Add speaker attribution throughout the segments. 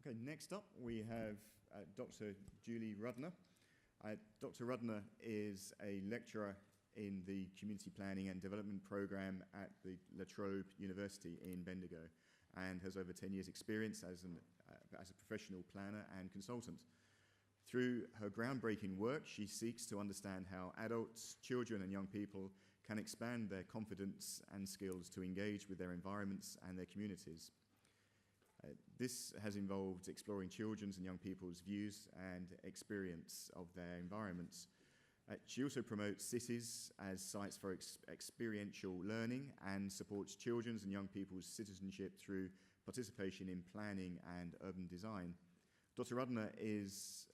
Speaker 1: Okay, next up we have Dr. Julie Rudner. Dr. Rudner is a lecturer in the Community Planning and Development Program at the La Trobe University in Bendigo and has over 10 years' experience as a professional planner and consultant. Through her groundbreaking work, she seeks to understand how adults, children and young people can expand their confidence and skills to engage with their environments and their communities. This has involved exploring children's and young people's views and experience of their environments. She also promotes cities as sites for experiential learning and supports children's and young people's citizenship through participation in planning and urban design. Dr. Rudner is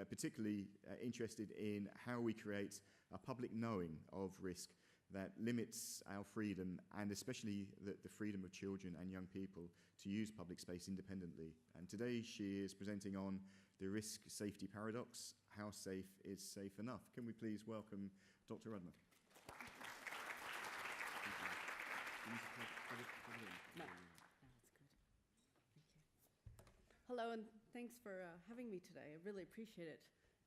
Speaker 1: particularly interested in how we create a public knowing of risk that limits our freedom, and especially the freedom of children and young people to use public space independently. And today she is presenting on the risk-safety paradox, how safe is safe enough. Can we please welcome Dr. Rudner?
Speaker 2: No, that's good. Thank you. Hello, and thanks for having me today. I really appreciate it.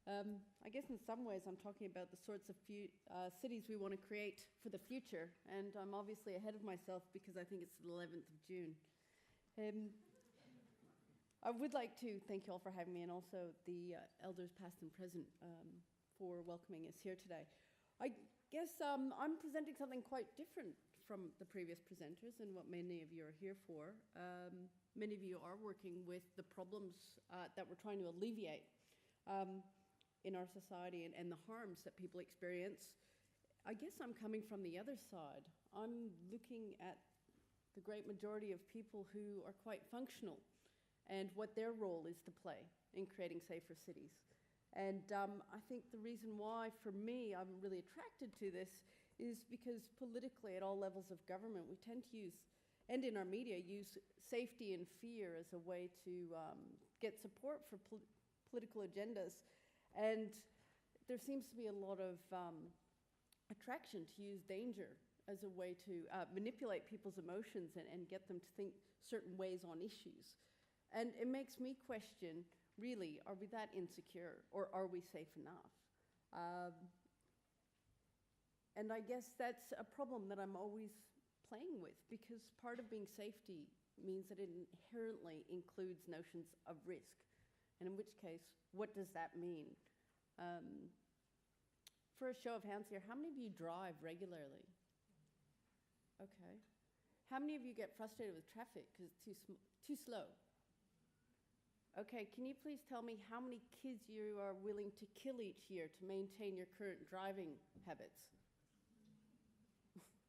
Speaker 2: I guess in some ways I'm talking about the sorts of cities we want to create for the future, and I'm obviously ahead of myself because I think it's the 11th of June. I would like to thank you all for having me, and also the elders past and present for welcoming us here today. I guess I'm presenting something quite different from the previous presenters and what many of you are here for. Many of you are working with the problems that we're trying to alleviate in our society and the harms that people experience. I guess I'm coming from the other side. I'm looking at the great majority of people who are quite functional and what their role is to play in creating safer cities. And I think the reason why, for me, I'm really attracted to this is because politically, at all levels of government, we tend to use, and in our media, use safety and fear as a way to get support for political agendas. And there seems to be a lot of attraction to use danger as a way to manipulate people's emotions and get them to think certain ways on issues. And it makes me question, really, are we that insecure, or are we safe enough? And I guess that's a problem that I'm always playing with, because part of being safety means that it inherently includes notions of risk. And in which case, what does that mean? For a show of hands here, how many of you drive regularly? Okay. How many of you get frustrated with traffic because it's too slow? Okay, can you please tell me how many kids you are willing to kill each year to maintain your current driving habits?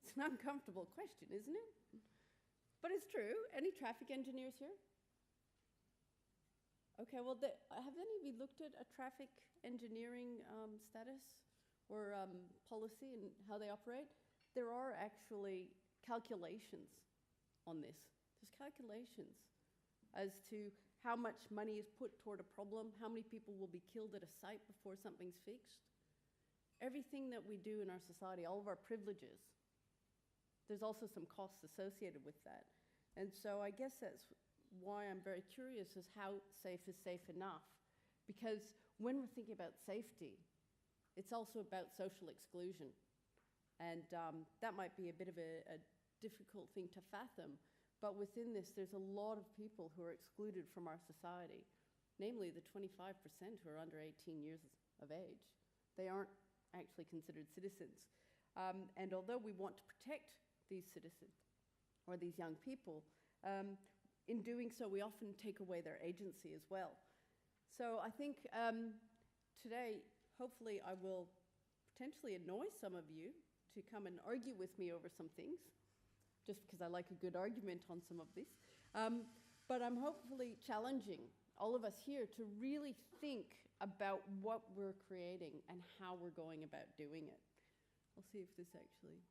Speaker 2: It's an uncomfortable question, isn't it? But it's true. Any traffic engineers here? Okay, well, have any of you looked at a traffic engineering status or policy and how they operate? There are actually calculations on this. There's calculations as to how much money is put toward a problem, how many people will be killed at a site before something's fixed. Everything that we do in our society, all of our privileges, there's also some costs associated with that. And so I guess that's why I'm very curious is how safe is safe enough. Because when we're thinking about safety, it's also about social exclusion. And that might be a bit of a difficult thing to fathom. But within this, there's a lot of people who are excluded from our society, namely the 25% who are under 18 years of age. They aren't actually considered citizens. And although we want to protect these citizens or these young people, in doing so, we often take away their agency as well. So I think today, hopefully, I will potentially annoy some of you to come and argue with me over some things, just because I like a good argument on some of this. But I'm hopefully challenging all of us here to really think about what we're creating and how we're going about doing it. I'll see if this actually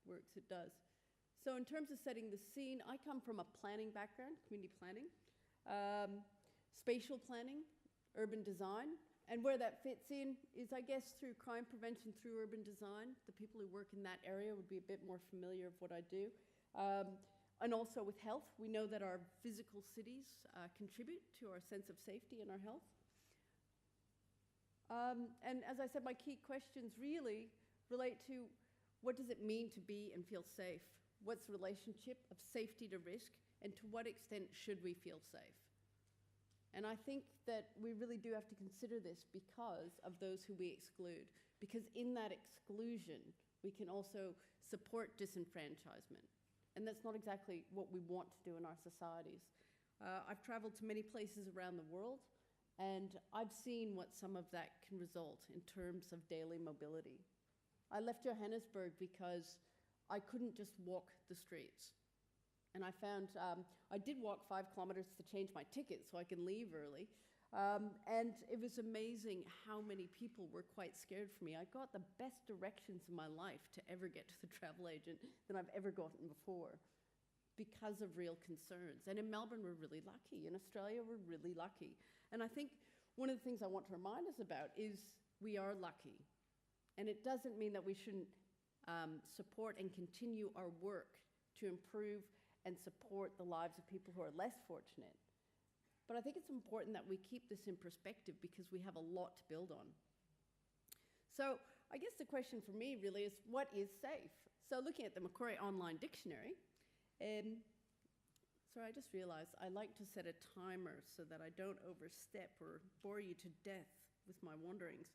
Speaker 2: works. It does. So in terms of setting the scene, I come from a planning background, community planning, spatial planning, urban design, and where that fits in is, I guess, through crime prevention through urban design. The people who work in that area would be a bit more familiar with what I do. And also with health, we know that our physical cities contribute to our sense of safety and our health. And as I said, my key questions really relate to what does it mean to be and feel safe? What's the relationship of safety to risk? And to what extent should we feel safe? And I think that we really do have to consider this because of those who we exclude. Because in that exclusion, we can also support disenfranchisement. And that's not exactly what we want to do in our societies. I've traveled to many places around the world, and I've seen what some of that can result in terms of daily mobility. I left Johannesburg because I couldn't just walk the streets. And I found, I did walk 5 kilometers to change my ticket so I can leave early. And it was amazing how many people were quite scared for me. I got the best directions in my life to ever get to the travel agent than I've ever gotten before because of real concerns. And in Melbourne, we're really lucky. In Australia, we're really lucky. And I think one of the things I want to remind us about is we are lucky. And it doesn't mean that we shouldn't support and continue our work to improve and support the lives of people who are less fortunate. But I think it's important that we keep this in perspective because we have a lot to build on. So I guess the question for me really is, what is safe? So looking at the Macquarie Online Dictionary, sorry, I just realized I like to set a timer so that I don't overstep or bore you to death with my wanderings.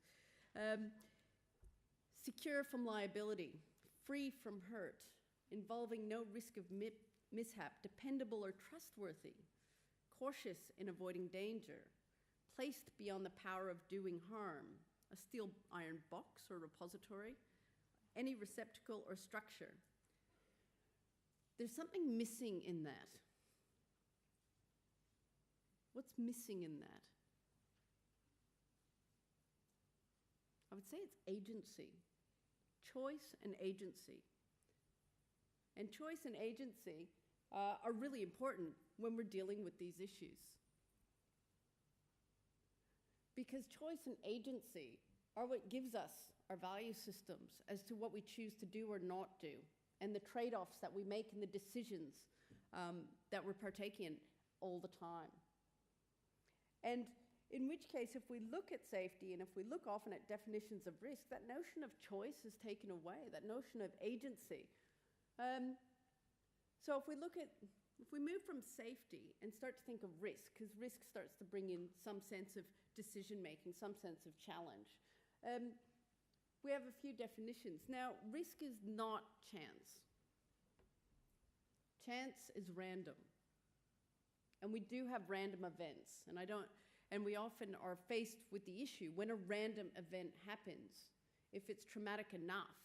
Speaker 2: Secure from liability, free from hurt, involving no risk of mishap, dependable or trustworthy, cautious in avoiding danger, placed beyond the power of doing harm, a steel iron box or repository, any receptacle or structure. There's something missing in that. What's missing in that? I would say it's agency, choice and agency. And choice and agency are really important when we're dealing with these issues. Because choice and agency are what gives us our value systems as to what we choose to do or not do, and the trade-offs that we make and the decisions that we're partaking in all the time. And in which case, if we look at safety and if we look often at definitions of risk, that notion of choice is taken away, that notion of agency. So if we move from safety and start to think of risk, because risk starts to bring in some sense of decision-making, some sense of challenge, we have a few definitions. Now, risk is not chance. Chance is random. And we do have random events, and we often are faced with the issue when a random event happens, if it's traumatic enough,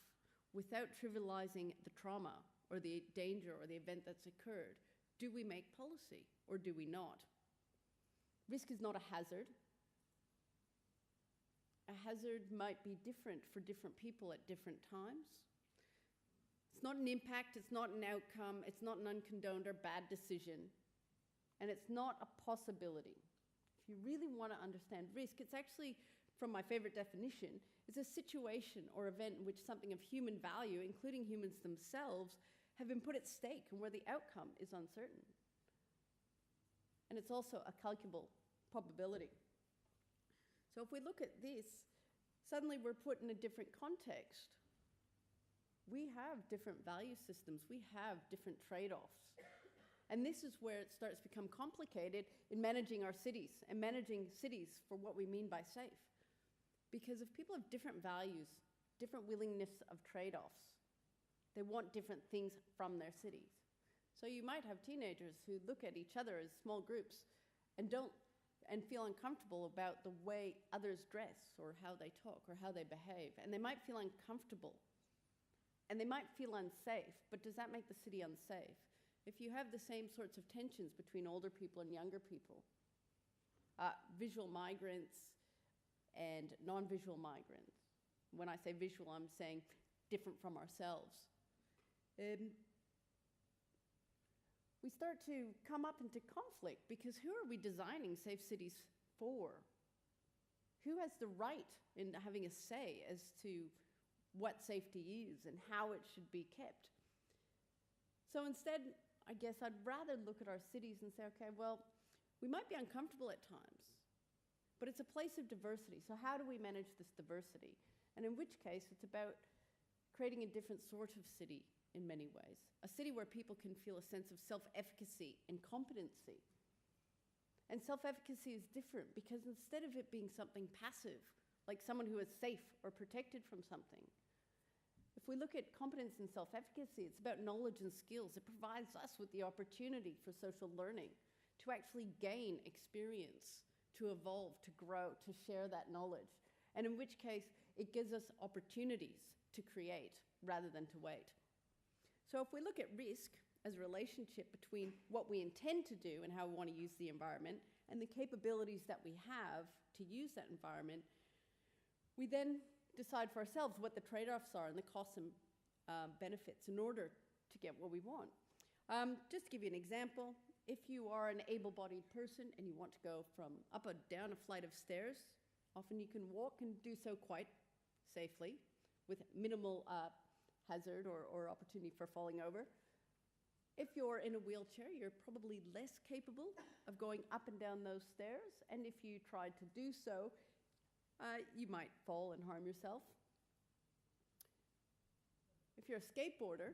Speaker 2: without trivializing the trauma or the danger or the event that's occurred, do we make policy or do we not? Risk is not a hazard. A hazard might be different for different people at different times. It's not an impact, it's not an outcome, it's not an uncondoned or bad decision, and it's not a possibility. If you really want to understand risk, it's actually, from my favorite definition, it's a situation or event in which something of human value, including humans themselves, have been put at stake and where the outcome is uncertain. And it's also a calculable probability. So if we look at this, suddenly we're put in a different context. We have different value systems. We have different trade-offs. And this is where it starts to become complicated in managing our cities and managing cities for what we mean by safe. Because if people have different values, different willingness of trade-offs, they want different things from their cities. So you might have teenagers who look at each other as small groups and feel uncomfortable about the way others dress or how they talk or how they behave. And they might feel uncomfortable. And they might feel unsafe, but does that make the city unsafe? If you have the same sorts of tensions between older people and younger people, visual migrants and non-visual migrants. When I say visual, I'm saying different from ourselves. We start to come up into conflict because who are we designing safe cities for? Who has the right in having a say as to what safety is and how it should be kept? So instead, I guess I'd rather look at our cities and say, okay, well, we might be uncomfortable at times, but it's a place of diversity. So how do we manage this diversity? And in which case, it's about creating a different sort of city in many ways. A city where people can feel a sense of self-efficacy and competency. And self-efficacy is different because instead of it being something passive, like someone who is safe or protected from something, if we look at competence and self-efficacy, it's about knowledge and skills. It provides us with the opportunity for social learning, to actually gain experience, to evolve, to grow, to share that knowledge. And in which case, it gives us opportunities to create rather than to wait. So if we look at risk as a relationship between what we intend to do and how we want to use the environment and the capabilities that we have to use that environment, we then decide for ourselves what the trade-offs are and the costs and benefits in order to get what we want. Just to give you an example, if you are an able-bodied person and you want to go from up or down a flight of stairs, often you can walk and do so quite safely with minimal hazard or opportunity for falling over. If you're in a wheelchair, you're probably less capable of going up and down those stairs, and if you tried to do so, you might fall and harm yourself. If you're a skateboarder,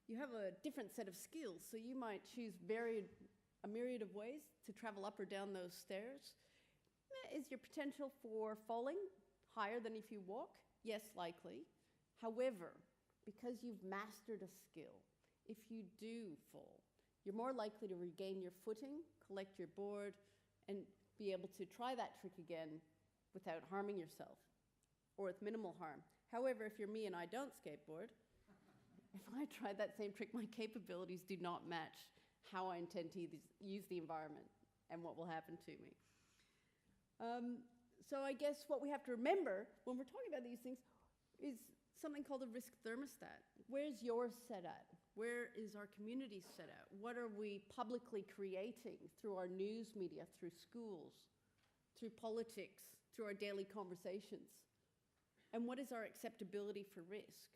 Speaker 2: you have a different set of skills, so you might choose a myriad of ways to travel up or down those stairs. Is your potential for falling higher than if you walk? Yes, likely. However, because you've mastered a skill, if you do fall, you're more likely to regain your footing, collect your board, and be able to try that trick again without harming yourself, or with minimal harm. However, if you're me and I don't skateboard, if I try that same trick, my capabilities do not match how I intend to use the environment and what will happen to me. So I guess what we have to remember when we're talking about these things is something called a risk thermostat. Where's yours set at? Where is our community set at? What are we publicly creating through our news media, through schools, through politics, through our daily conversations? And what is our acceptability for risk?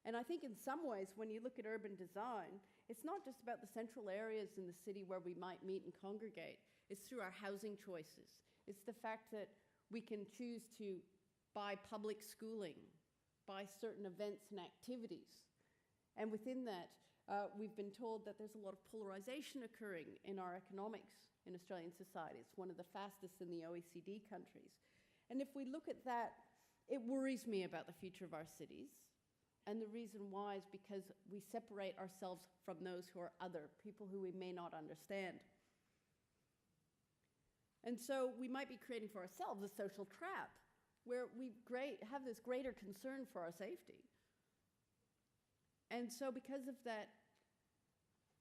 Speaker 2: And I think in some ways, when you look at urban design, it's not just about the central areas in the city where we might meet and congregate. It's through our housing choices. It's the fact that we can choose to buy public schooling, buy certain events and activities. And within that, we've been told that there's a lot of polarization occurring in our economics in Australian society. It's one of the fastest in the OECD countries. And if we look at that, it worries me about the future of our cities. And the reason why is because we separate ourselves from those who are other, people who we may not understand. And so we might be creating for ourselves a social trap where we have this greater concern for our safety. And so because of that,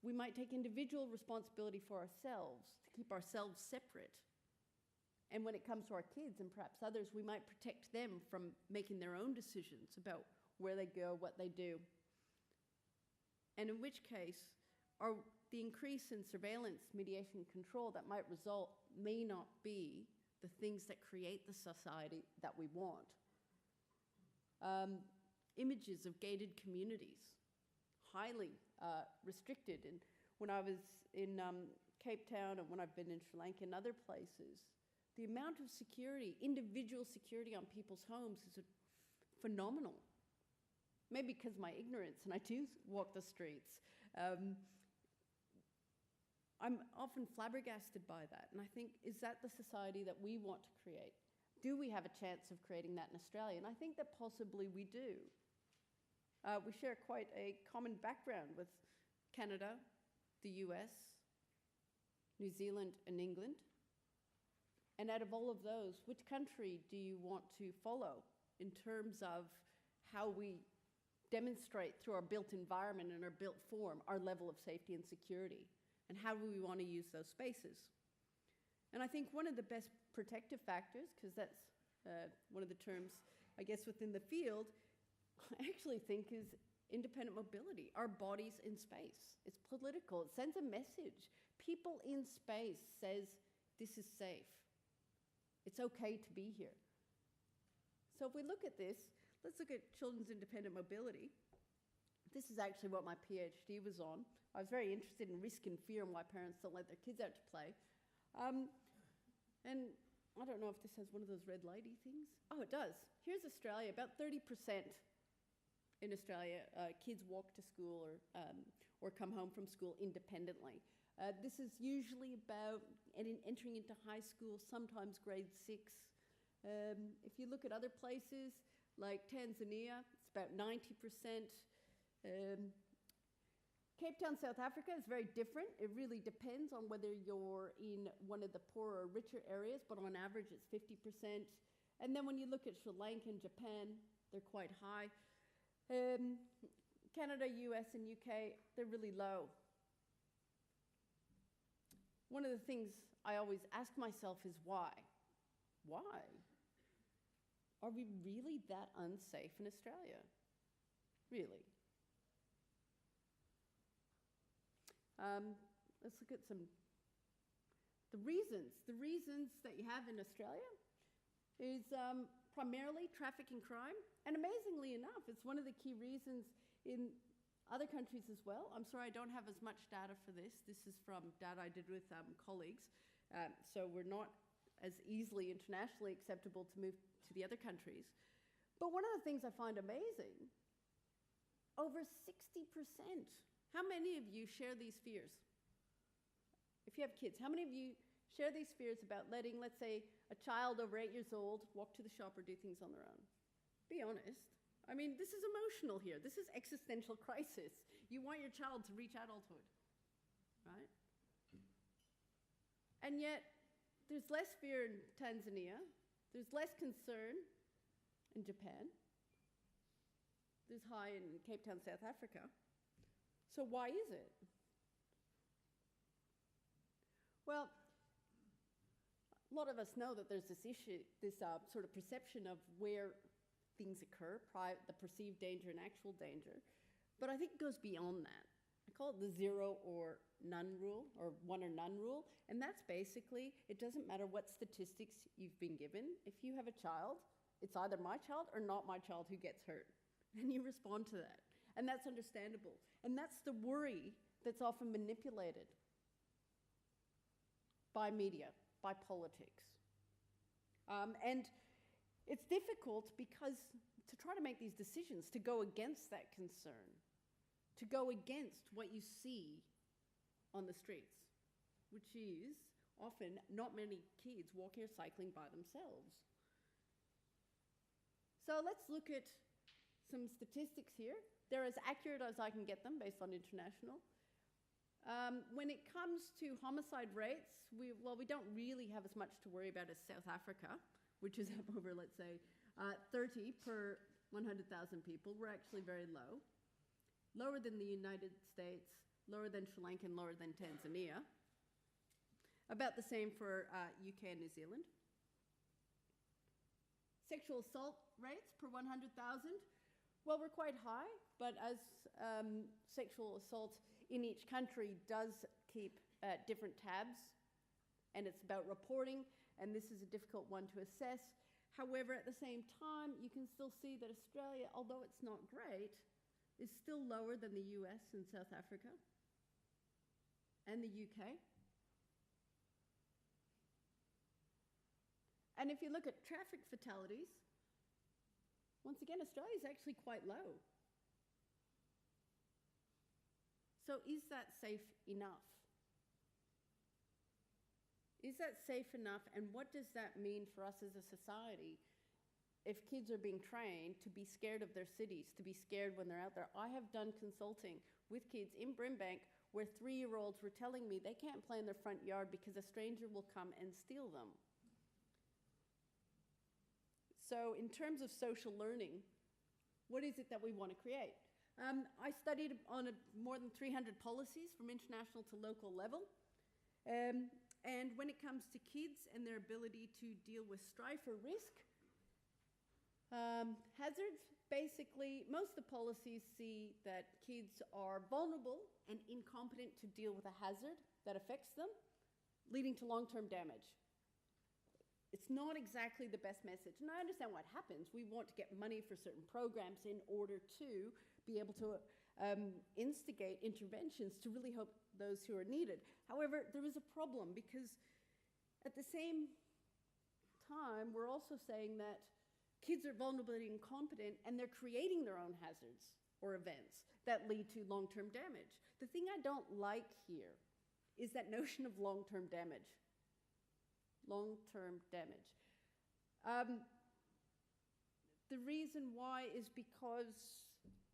Speaker 2: we might take individual responsibility for ourselves to keep ourselves separate. And when it comes to our kids and perhaps others, we might protect them from making their own decisions about where they go, what they do. And in which case, the increase in surveillance, mediation, and control that might result may not be the things that create the society that we want. Images of gated communities, highly restricted. And when I was in Cape Town and when I've been in Sri Lanka and other places, the amount of security, individual security on people's homes is phenomenal. Maybe because of my ignorance, and I do walk the streets. I'm often flabbergasted by that, and I think, is that the society that we want to create? Do we have a chance of creating that in Australia? And I think that possibly we do. We share quite a common background with Canada, the US, New Zealand, and England. And out of all of those, which country do you want to follow in terms of how we demonstrate through our built environment and our built form our level of safety and security? And how do we want to use those spaces? And I think one of the best protective factors, because that's one of the terms, I guess, within the field, I actually think is independent mobility, our bodies in space. It's political. It sends a message. People in space says, this is safe. It's okay to be here. So if we look at this, let's look at children's independent mobility. This is actually what my PhD was on. I was very interested in risk and fear and why parents don't let their kids out to play. And I don't know if this has one of those red lighty things. Oh, it does. Here's Australia. About 30% in Australia, kids walk to school or come home from school independently. This is usually about entering into high school, sometimes grade 6. If you look at other places, like Tanzania, it's about 90%. Cape Town, South Africa is very different. It really depends on whether you're in one of the poorer or richer areas, but on average it's 50%. And then when you look at Sri Lanka and Japan, they're quite high. Canada, US, and UK, they're really low. One of the things I always ask myself is why? Why? Are we really that unsafe in Australia? Really? Let's look at the reasons. The reasons that you have in Australia is primarily trafficking crime. And amazingly enough, it's one of the key reasons in other countries as well. I'm sorry I don't have as much data for this. This is from data I did with colleagues. So we're not as easily internationally acceptable to move to the other countries. But one of the things I find amazing, over 60%. How many of you share these fears? If you have kids, how many of you share these fears about letting, let's say, a child over 8 years old walk to the shop or do things on their own? Be honest. I mean, this is emotional here. This is existential crisis. You want your child to reach adulthood, right? And yet, there's less fear in Tanzania. There's less concern in Japan. There's high in Cape Town, South Africa. So why is it? Well, a lot of us know that there's this issue, this sort of perception of where things occur, the perceived danger and actual danger. But I think it goes beyond that. I call it the 0 or none rule, or 1 or none rule. And that's basically, it doesn't matter what statistics you've been given. If you have a child, it's either my child or not my child who gets hurt. And you respond to that. And that's understandable. And that's the worry that's often manipulated by media, by politics. And it's difficult because to try to make these decisions, to go against that concern, to go against what you see on the streets, which is often not many kids walking or cycling by themselves. So let's look at some statistics here. They're as accurate as I can get them based on international. When it comes to homicide rates, we don't really have as much to worry about as South Africa, which is up over, let's say, 30 per 100,000 people. We're actually very low. Lower than the United States, lower than Sri Lanka, and lower than Tanzania. About the same for UK and New Zealand. Sexual assault rates per 100,000. Well, we're quite high, but as sexual assault in each country does keep different tabs, and it's about reporting, and this is a difficult one to assess. However, at the same time, you can still see that Australia, although it's not great, is still lower than the US and South Africa and the UK. And if you look at traffic fatalities, once again, Australia is actually quite low. So is that safe enough? Is that safe enough, and what does that mean for us as a society if kids are being trained to be scared of their cities, to be scared when they're out there? I have done consulting with kids in Brimbank where 3-year-olds were telling me they can't play in their front yard because a stranger will come and steal them. So in terms of social learning, what is it that we want to create? I studied on more than 300 policies from international to local level. And when it comes to kids and their ability to deal with strife or risk, hazards, basically, most of the policies see that kids are vulnerable and incompetent to deal with a hazard that affects them, leading to long-term damage. It's not exactly the best message. And I understand what happens. We want to get money for certain programs in order to be able to instigate interventions to really help those who are needed. However, there is a problem because at the same time, we're also saying that kids are vulnerable and incompetent and they're creating their own hazards or events that lead to long-term damage. The thing I don't like here is that notion of long-term damage. Long-term damage. The reason why is because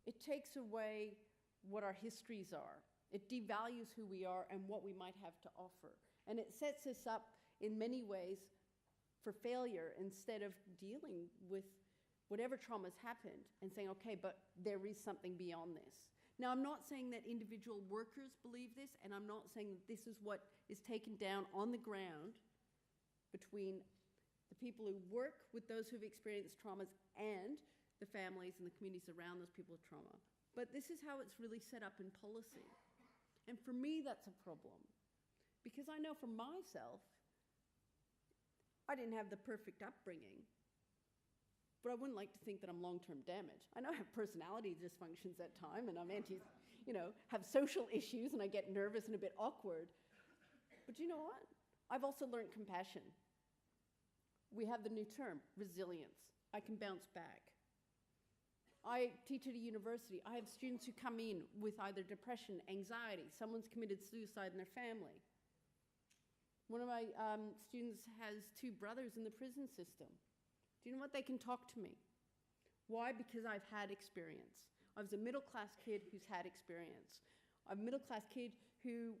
Speaker 2: it takes away what our histories are. It devalues who we are and what we might have to offer. And it sets us up in many ways for failure instead of dealing with whatever trauma's happened and saying, okay, but there is something beyond this. Now, I'm not saying that individual workers believe this, and I'm not saying that this is what is taken down on the ground between the people who work with those who've experienced traumas and the families and the communities around those people with trauma. But this is how it's really set up in policy. And for me, that's a problem. Because I know for myself, I didn't have the perfect upbringing, but I wouldn't like to think that I'm long-term damaged. I know I have personality dysfunctions at times, and I'm have social issues, and I get nervous and a bit awkward. But you know what? I've also learned compassion. We have the new term, resilience. I can bounce back. I teach at a university. I have students who come in with either depression, anxiety, someone's committed suicide in their family. One of my students has 2 brothers in the prison system. Do you know what? They can talk to me. Why? Because I've had experience. I was a middle-class kid who's had experience. I'm a middle-class kid who,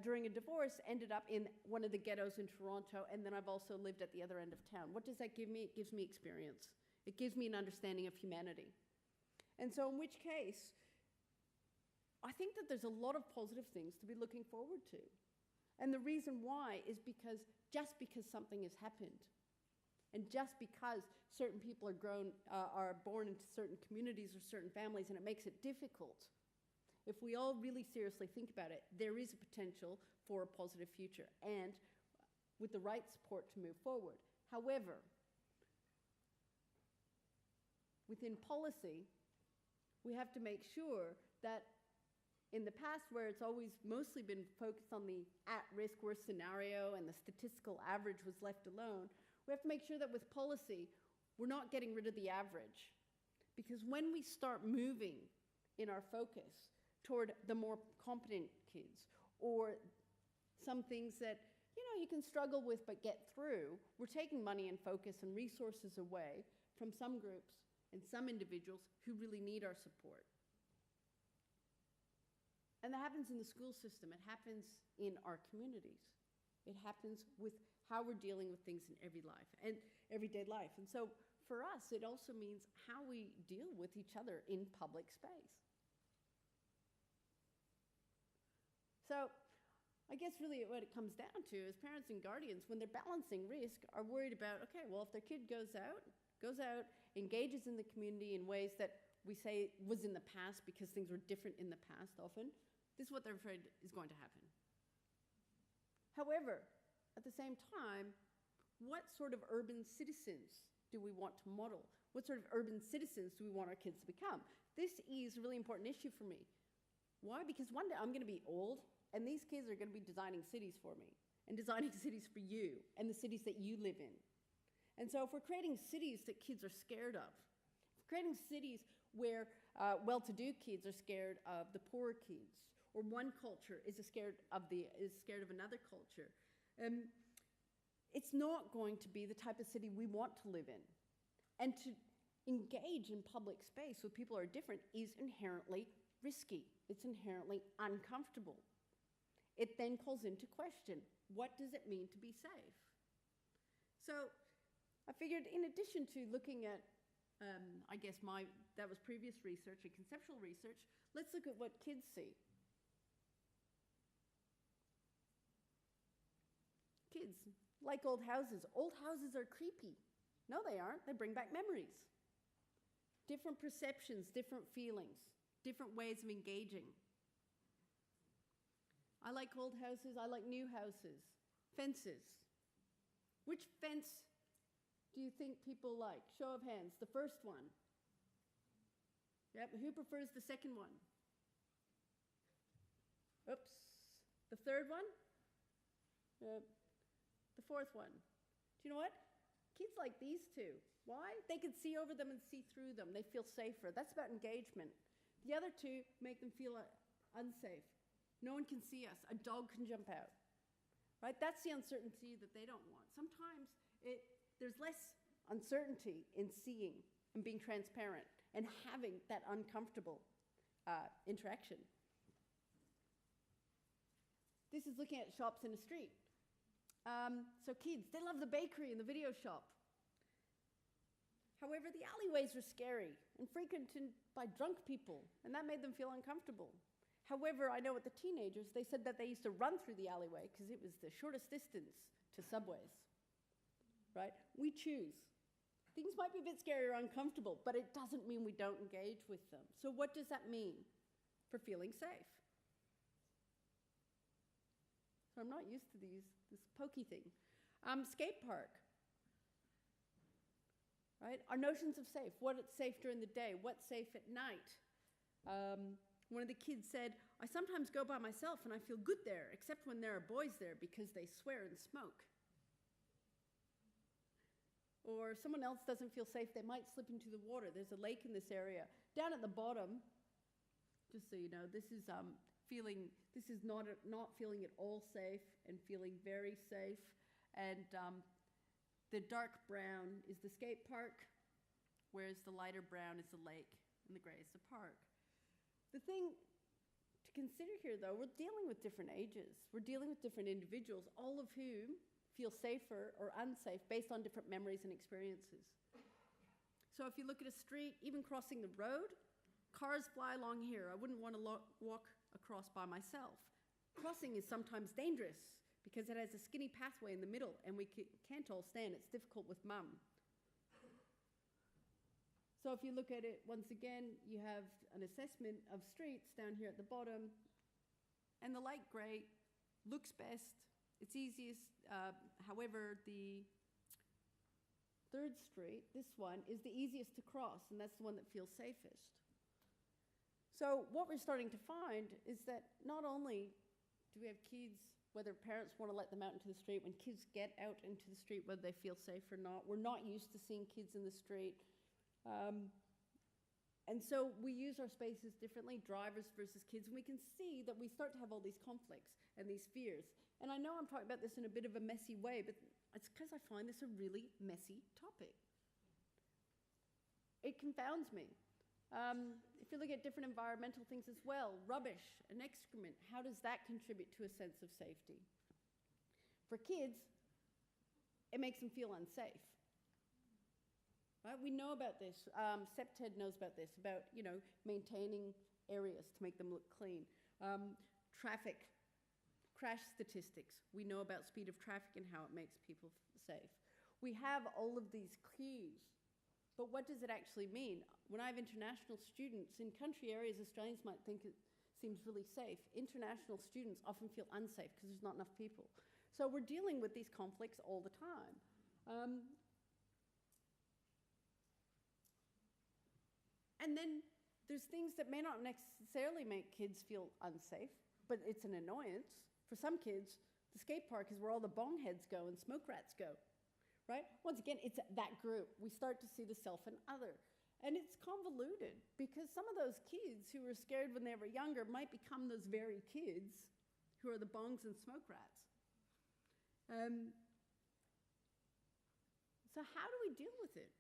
Speaker 2: during a divorce, ended up in one of the ghettos in Toronto, and then I've also lived at the other end of town. What does that give me? It gives me experience. It gives me an understanding of humanity. And so in which case, I think that there's a lot of positive things to be looking forward to. And the reason why is because just because something has happened, and just because certain people are born into certain communities or certain families, and it makes it difficult, if we all really seriously think about it, there is a potential for a positive future, and with the right support to move forward. However, within policy, we have to make sure that in the past, where it's always mostly been focused on the at-risk worst scenario and the statistical average was left alone, we have to make sure that with policy, we're not getting rid of the average. Because when we start moving in our focus toward the more competent kids, or some things that you can struggle with but get through, we're taking money and focus and resources away from some groups and some individuals who really need our support. And that happens in the school system. It happens in our communities. It happens with how we're dealing with things in everyday life. And so for us, it also means how we deal with each other in public space. So I guess really what it comes down to is parents and guardians, when they're balancing risk, are worried about, okay, well, if their kid goes out, engages in the community in ways that we say was in the past because things were different in the past often, this is what they're afraid is going to happen. However, at the same time, what sort of urban citizens do we want to model? What sort of urban citizens do we want our kids to become? This is a really important issue for me. Why? Because one day I'm going to be old, and these kids are going to be designing cities for me, and designing cities for you, and the cities that you live in. And so if we're creating cities that kids are scared of, if we're creating cities where well-to-do kids are scared of the poorer kids, or one culture is scared of another culture, it's not going to be the type of city we want to live in. And to engage in public space with people who are different is inherently risky. It's inherently uncomfortable. It then calls into question, what does it mean to be safe? So I figured in addition to looking at that was previous research and conceptual research, let's look at what kids see. Kids like old houses. Old houses are creepy. No, they aren't. They bring back memories. Different perceptions, different feelings, different ways of engaging. I like old houses. I like new houses. Fences. Which fence do you think people like? Show of hands. The first one. Yep. Who prefers the second one? Oops. The third one? The fourth one. Do you know what? Kids like these two. Why? They can see over them and see through them. They feel safer. That's about engagement. The other two make them feel unsafe. No one can see us. A dog can jump out. Right? That's the uncertainty that they don't want. Sometimes there's less uncertainty in seeing and being transparent and having that uncomfortable interaction. This is looking at shops in a street. So kids, they love the bakery and the video shop. However, the alleyways were scary and frequented by drunk people, and that made them feel uncomfortable. However, I know with the teenagers, they said that they used to run through the alleyway because it was the shortest distance to subways, right? We choose. Things might be a bit scary or uncomfortable, but it doesn't mean we don't engage with them. So what does that mean for feeling safe? So I'm not used to this pokey thing. Skate park. Right? Our notions of safe. What's safe during the day? What's safe at night? One of the kids said, I sometimes go by myself and I feel good there, except when there are boys there because they swear and smoke. Or someone else doesn't feel safe, they might slip into the water. There's a lake in this area. Down at the bottom, just so you know, this is not feeling at all safe and feeling very safe. And the dark brown is the skate park, whereas the lighter brown is the lake, and the gray is the park. The thing to consider here, though, we're dealing with different ages. We're dealing with different individuals, all of whom feel safer or unsafe based on different memories and experiences. So if you look at a street, even crossing the road, cars fly along here. I wouldn't want to walk across by myself. Crossing is sometimes dangerous because it has a skinny pathway in the middle and we can't all stand. It's difficult with mum. So if you look at it, once again, you have an assessment of streets down here at the bottom, and the light gray looks best. It's easiest. However, the third street, this one, is the easiest to cross, and that's the one that feels safest. So what we're starting to find is that not only do we have kids, whether parents want to let them out into the street, when kids get out into the street, whether they feel safe or not, we're not used to seeing kids in the street. And so we use our spaces differently, drivers versus kids, and we can see that we start to have all these conflicts and these fears. And I know I'm talking about this in a bit of a messy way, but it's because I find this a really messy topic. It confounds me. If you look at different environmental things as well, rubbish and excrement, how does that contribute to a sense of safety? For kids, it makes them feel unsafe. Right? We know about this. SEPTED knows about this, about maintaining areas to make them look clean. Traffic, crash statistics. We know about speed of traffic and how it makes people safe. We have all of these cues, but what does it actually mean? When I have international students in country areas, Australians might think it seems really safe. International students often feel unsafe because there's not enough people. So we're dealing with these conflicts all the time. And then there's things that may not necessarily make kids feel unsafe, but it's an annoyance. For some kids, the skate park is where all the bong heads go and smoke rats go, right? Once again, it's that group. We start to see the self and other. And it's convoluted because some of those kids who were scared when they were younger might become those very kids who are the bongs and smoke rats. So how do we deal with it?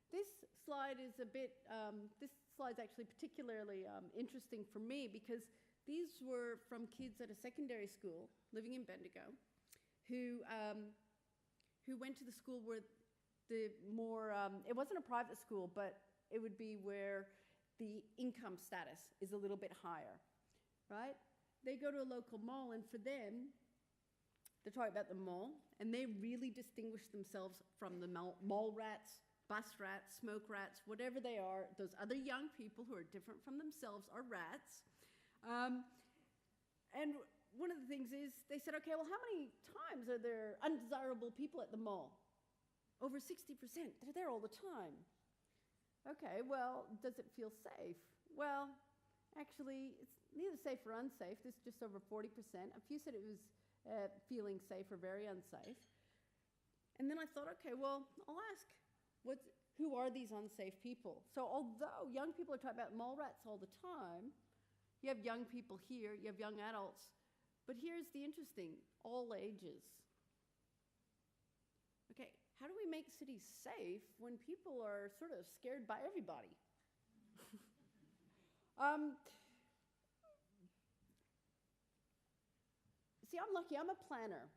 Speaker 2: This slide is this slide's actually particularly interesting for me because these were from kids at a secondary school living in Bendigo who went to the school where the more, it wasn't a private school, but it would be where the income status is a little bit higher, right? They go to a local mall, and for them, they're talking about the mall, and they really distinguish themselves from the mall rats, bus rats, smoke rats, whatever they are. Those other young people who are different from themselves are rats. And one of the things is, they said, okay, well, how many times are there undesirable people at the mall? Over 60%. They're there all the time. Okay, well, does it feel safe? Well, actually, it's neither safe or unsafe. This is just over 40%. A few said it was feeling safe or very unsafe. And then I thought, okay, well, I'll ask, who are these unsafe people? So although young people are talking about mole rats all the time, you have young people here, you have young adults, but here's the interesting, all ages. Okay, how do we make cities safe when people are sort of scared by everybody? See, I'm lucky, I'm a planner.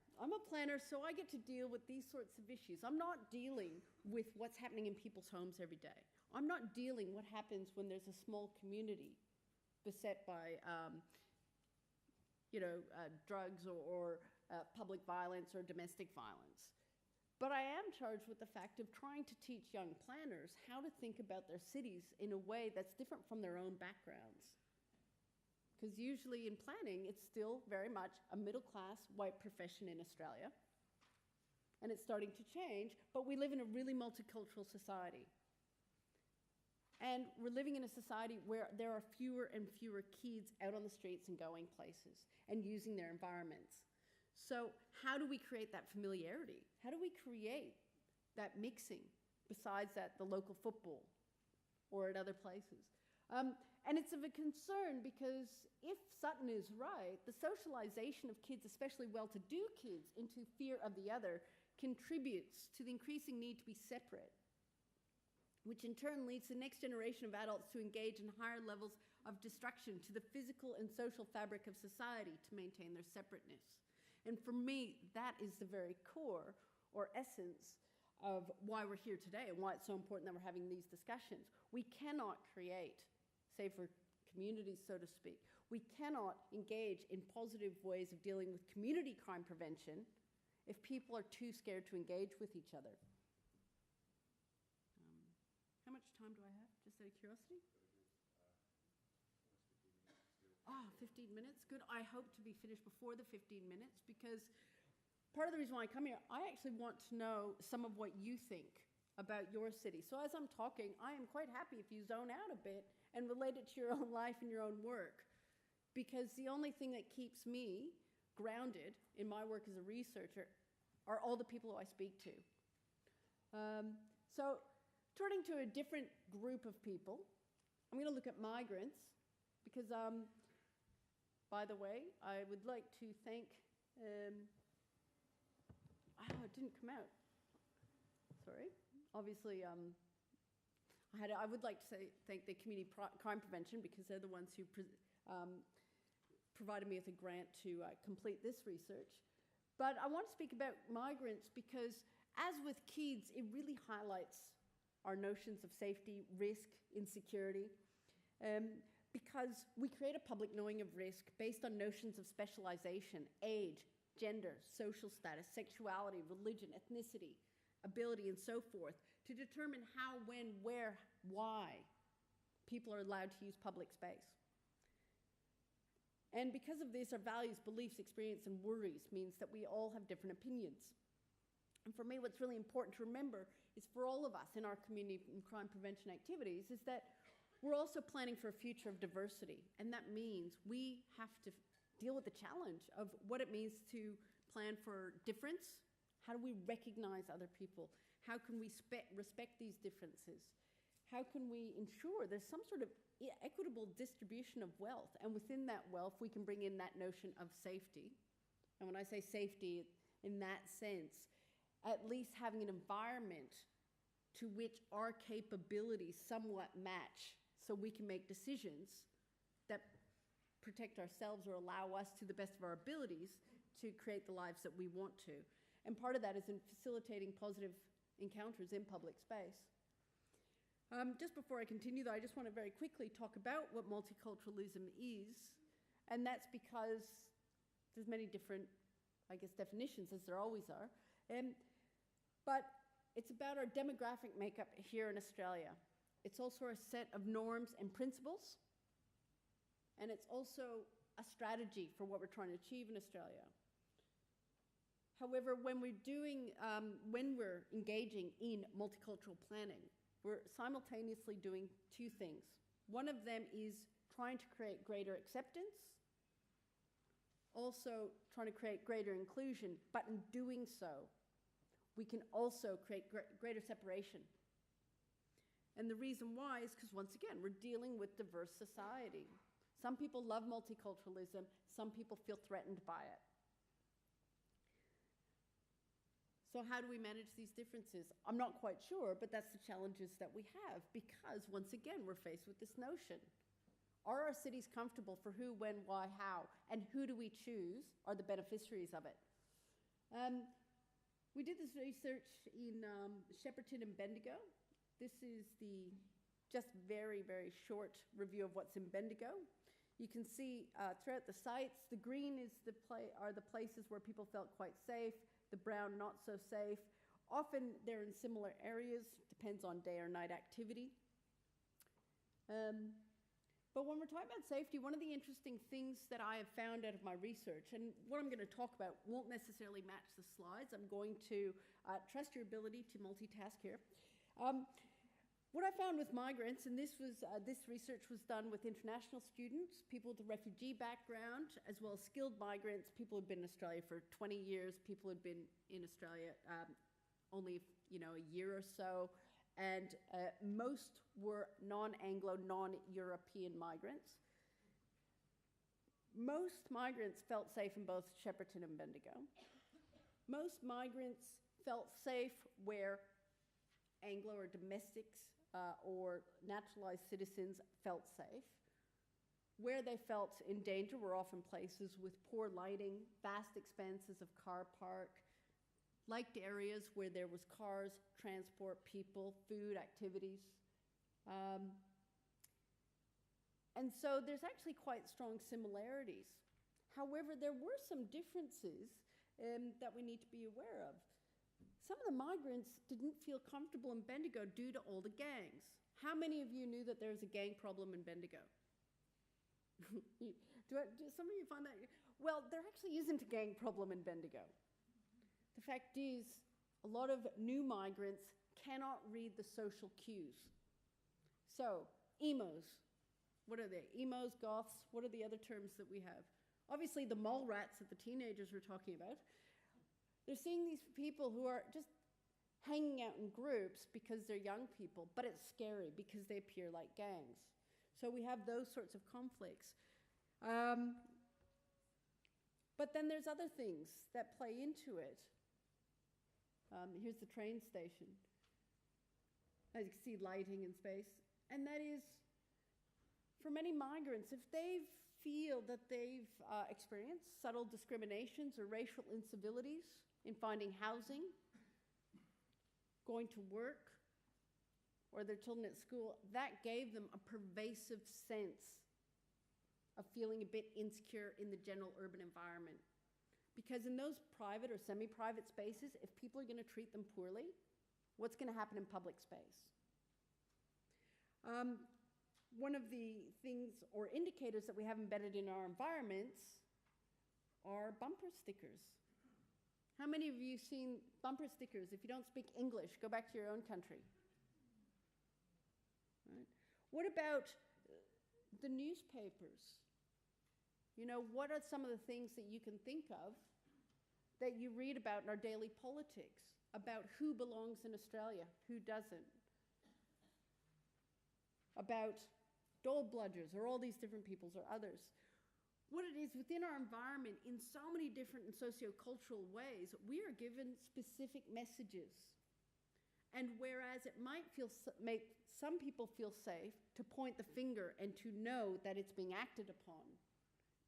Speaker 2: So I get to deal with these sorts of issues. I'm not dealing with what's happening in people's homes every day. I'm not dealing what happens when there's a small community beset by drugs or public violence or domestic violence. But I am charged with the fact of trying to teach young planners how to think about their cities in a way that's different from their own backgrounds. Because usually in planning, it's still very much a middle-class white profession in Australia. And it's starting to change, but we live in a really multicultural society. And we're living in a society where there are fewer and fewer kids out on the streets and going places and using their environments. So how do we create that familiarity? How do we create that mixing besides at the local football or at other places? And it's of a concern because if Sutton is right, the socialization of kids, especially well-to-do kids, into fear of the other contributes to the increasing need to be separate, which in turn leads the next generation of adults to engage in higher levels of destruction to the physical and social fabric of society to maintain their separateness. And for me, that is the very core or essence of why we're here today and why it's so important that we're having these discussions. We cannot create safer communities, so to speak. We cannot engage in positive ways of dealing with community crime prevention if people are too scared to engage with each other. How much time do I have, just out of curiosity? 15 minutes, good. I hope to be finished before the 15 minutes because part of the reason why I come here, I actually want to know some of what you think about your city. So as I'm talking, I am quite happy if you zone out a bit and relate it to your own life and your own work, because the only thing that keeps me grounded in my work as a researcher are all the people who I speak to. So turning to a different group of people, I'm going to look at migrants because, by the way, I would like to thank, it didn't come out, sorry. Obviously, I would like to thank the Community Crime Prevention because they're the ones who provided me with a grant to complete this research. But I want to speak about migrants because, as with kids, it really highlights our notions of safety, risk, insecurity, because we create a public knowing of risk based on notions of specialization, age, gender, social status, sexuality, religion, ethnicity, ability, and so forth, to determine how, when, where, why people are allowed to use public space. And because of this, our values, beliefs, experience, and worries means that we all have different opinions. And for me, what's really important to remember is for all of us in our community and crime prevention activities is that we're also planning for a future of diversity. And that means we have to deal with the challenge of what it means to plan for difference. How do we recognize other people? How can we respect these differences? How can we ensure there's some sort of equitable distribution of wealth? And within that wealth, we can bring in that notion of safety. And when I say safety, in that sense, at least having an environment to which our capabilities somewhat match so we can make decisions that protect ourselves or allow us to the best of our abilities to create the lives that we want to. And part of that is in facilitating positive encounters in public space. Just before I continue, though, I just want to very quickly talk about what multiculturalism is. And that's because there's many different, I guess, definitions, as there always are. But it's about our demographic makeup here in Australia. It's also a set of norms and principles. And it's also a strategy for what we're trying to achieve in Australia. However, when we're engaging in multicultural planning, we're simultaneously doing two things. One of them is trying to create greater acceptance, also trying to create greater inclusion, but in doing so, we can also create greater separation. And the reason why is because, once again, we're dealing with diverse society. Some people love multiculturalism, some people feel threatened by it. So how do we manage these differences? I'm not quite sure, but that's the challenges that we have, because once again, we're faced with this notion. Are our cities comfortable for who, when, why, how? And who do we choose are the beneficiaries of it? We did this research in Shepparton and Bendigo. This is the just very, very short review of what's in Bendigo. You can see throughout the sites, the green is are the places where people felt quite safe, the brown not so safe. Often they're in similar areas, depends on day or night activity. But when we're talking about safety, one of the interesting things that I have found out of my research, and what I'm going to talk about won't necessarily match the slides. I'm going to trust your ability to multitask here. What I found with migrants, and this research was done with international students, people with a refugee background, as well as skilled migrants, people who've been in Australia for 20 years, people who've been in Australia only a year or so, and most were non-Anglo, non-European migrants. Most migrants felt safe in both Shepparton and Bendigo. Most migrants felt safe where Anglo or domestics or naturalized citizens felt safe. Where they felt in danger were often places with poor lighting, vast expanses of car park, liked areas where there was cars, transport, people, food, activities. And so there's actually quite strong similarities. However, there were some differences that we need to be aware of. Some of the migrants didn't feel comfortable in Bendigo due to all the gangs. How many of you knew that there was a gang problem in Bendigo? do some of you find that? Well, there actually isn't a gang problem in Bendigo. The fact is, a lot of new migrants cannot read the social cues. So, emos, what are they? Emos, goths, what are the other terms that we have? Obviously, the mall rats that the teenagers were talking about. They're seeing these people who are just hanging out in groups because they're young people, but it's scary because they appear like gangs. So we have those sorts of conflicts. But then there's other things that play into it. Here's the train station. As you can see, lighting and space. And that is, for many migrants, if they feel that they've experienced subtle discriminations or racial incivilities in finding housing, going to work, or their children at school, that gave them a pervasive sense of feeling a bit insecure in the general urban environment. Because in those private or semi-private spaces, if people are going to treat them poorly, what's going to happen in public space? One of the things or indicators that we have embedded in our environments are bumper stickers. How many of you have seen bumper stickers? If you don't speak English, go back to your own country. Right? What about the newspapers? What are some of the things that you can think of that you read about in our daily politics, about who belongs in Australia, who doesn't? About dole bludgers, or all these different peoples or others. What it is within our environment, in so many different and sociocultural ways, we are given specific messages. And whereas it might make some people feel safe to point the finger and to know that it's being acted upon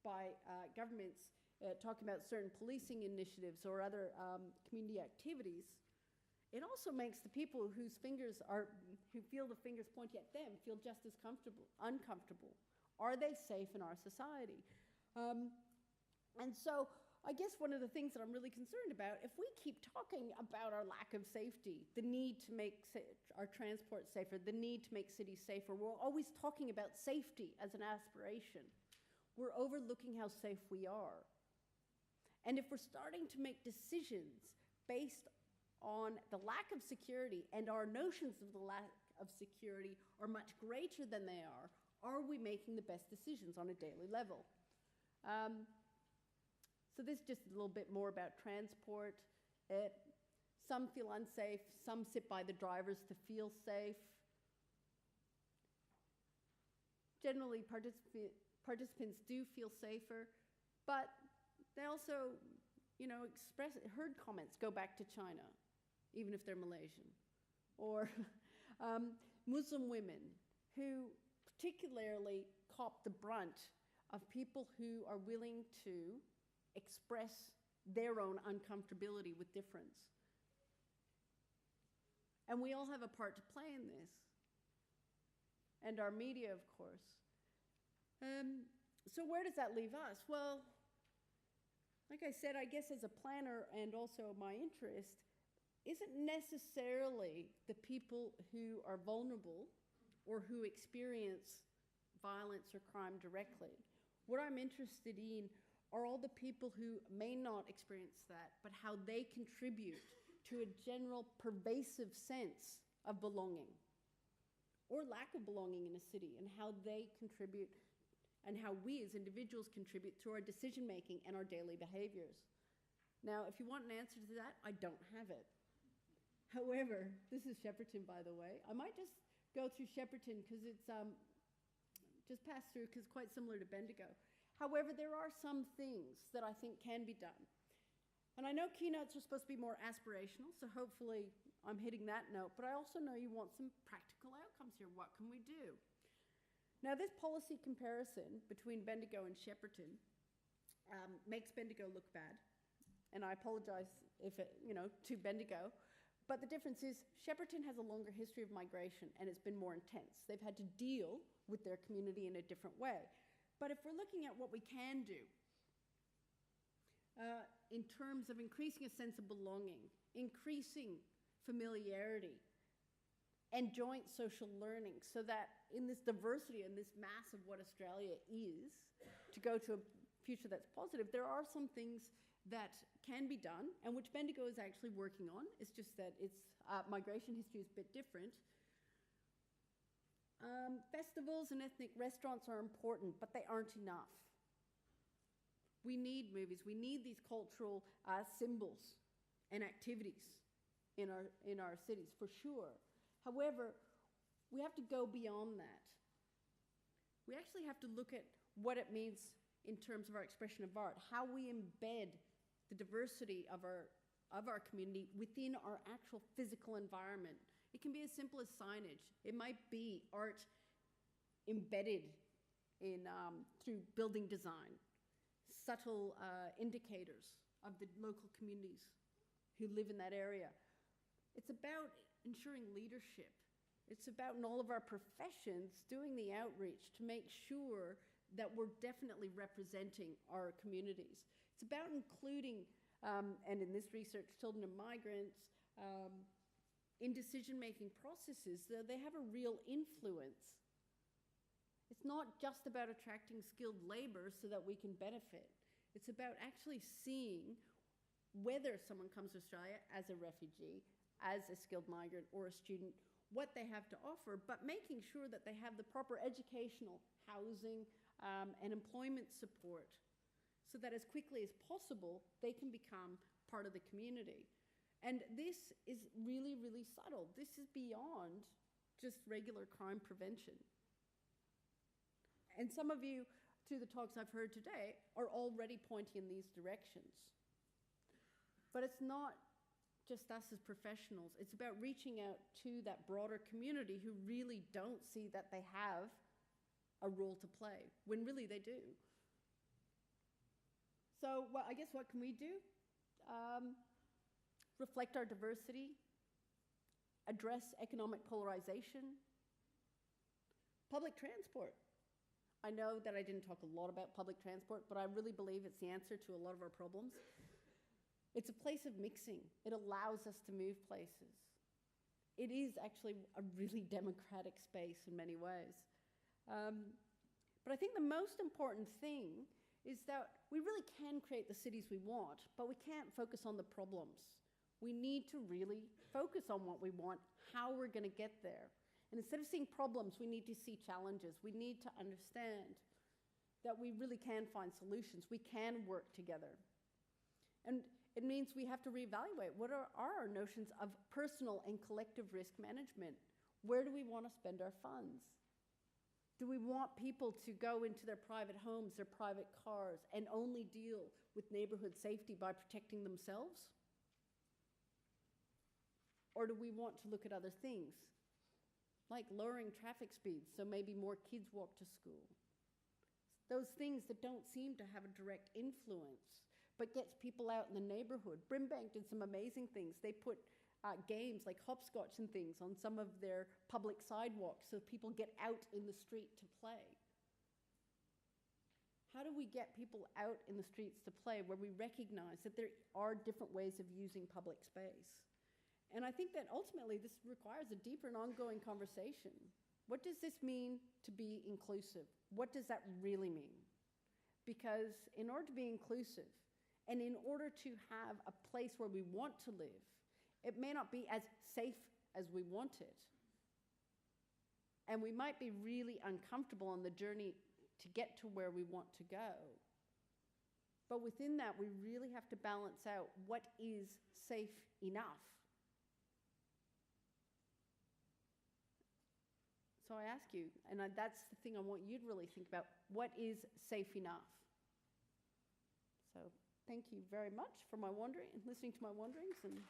Speaker 2: by governments talking about certain policing initiatives or other community activities, it also makes the people who feel the fingers pointing at them feel just as uncomfortable. Are they safe in our society? And so I guess one of the things that I'm really concerned about, if we keep talking about our lack of safety, the need to make our transport safer, the need to make cities safer, we're always talking about safety as an aspiration. We're overlooking how safe we are. And if we're starting to make decisions based on the lack of security, and our notions of the lack of security are much greater than they are Are we making the best decisions on a daily level? So this is just a little bit more about transport. Some feel unsafe, some sit by the drivers to feel safe. Generally, participants do feel safer, but they also, heard comments, go back to China, even if they're Malaysian. Or Muslim women who particularly cop the brunt of people who are willing to express their own uncomfortability with difference. And we all have a part to play in this. And our media, of course. So where does that leave us? Well, like I said, I guess as a planner and also my interest isn't necessarily the people who are vulnerable or who experience violence or crime directly. What I'm interested in are all the people who may not experience that, but how they contribute to a general pervasive sense of belonging or lack of belonging in a city, and how they contribute and how we as individuals contribute to our decision-making and our daily behaviors. Now, if you want an answer to that, I don't have it. However, this is Shepparton, by the way. I might just go through Shepparton because it's just pass through because it's quite similar to Bendigo. However, there are some things that I think can be done. And I know keynotes are supposed to be more aspirational, so hopefully I'm hitting that note, but I also know you want some practical outcomes here. What can we do? Now, this policy comparison between Bendigo and Shepparton makes Bendigo look bad, and I apologize if to Bendigo, but the difference is Shepparton has a longer history of migration, and it's been more intense. They've had to deal with their community in a different way. But if we're looking at what we can do in terms of increasing a sense of belonging, increasing familiarity, and joint social learning, so that in this diversity and this mass of what Australia is, to go to a future that's positive, there are some things that can be done, and which Bendigo is actually working on. It's just that its migration history is a bit different. Festivals and ethnic restaurants are important, but they aren't enough. We need movies. We need these cultural symbols and activities in our cities, for sure. However, we have to go beyond that. We actually have to look at what it means in terms of our expression of art, how we embed the diversity of our community within our actual physical environment. It can be as simple as signage. It might be art embedded in through building design, subtle indicators of the local communities who live in that area. It's about ensuring leadership. It's about in all of our professions doing the outreach to make sure that we're definitely representing our communities. It's about including, and in this research, children of migrants, in decision-making processes, so they have a real influence. It's not just about attracting skilled labor so that we can benefit. It's about actually seeing whether someone comes to Australia as a refugee, as a skilled migrant or a student, what they have to offer, but making sure that they have the proper educational, housing, and employment support, so that as quickly as possible, they can become part of the community. And this is really, really subtle. This is beyond just regular crime prevention. And some of you, through the talks I've heard today, are already pointing in these directions. But it's not just us as professionals. It's about reaching out to that broader community who really don't see that they have a role to play, when really they do. So, well, I guess what can we do? Reflect our diversity, address economic polarization, public transport. I know that I didn't talk a lot about public transport, but I really believe it's the answer to a lot of our problems. It's a place of mixing. It allows us to move places. It is actually a really democratic space in many ways. But I think the most important thing is that we really can create the cities we want, but we can't focus on the problems. We need to really focus on what we want, how we're going to get there. And instead of seeing problems, we need to see challenges. We need to understand that we really can find solutions. We can work together. And it means we have to reevaluate what are our notions of personal and collective risk management. Where do we want to spend our funds? Do we want people to go into their private homes, their private cars, and only deal with neighborhood safety by protecting themselves? Or do we want to look at other things, like lowering traffic speeds so maybe more kids walk to school? Those things that don't seem to have a direct influence, but gets people out in the neighborhood. Brimbank did some amazing things. They put games like hopscotch and things on some of their public sidewalks so people get out in the street to play. How do we get people out in the streets to play where we recognize that there are different ways of using public space? And I think that ultimately this requires a deeper and ongoing conversation. What does this mean to be inclusive? What does that really mean? Because in order to be inclusive, and in order to have a place where we want to live, it may not be as safe as we want it. And we might be really uncomfortable on the journey to get to where we want to go. But within that, we really have to balance out what is safe enough. So I ask you, and that's the thing I want you to really think about, what is safe enough? So thank you very much for my wandering and listening to my wanderings. And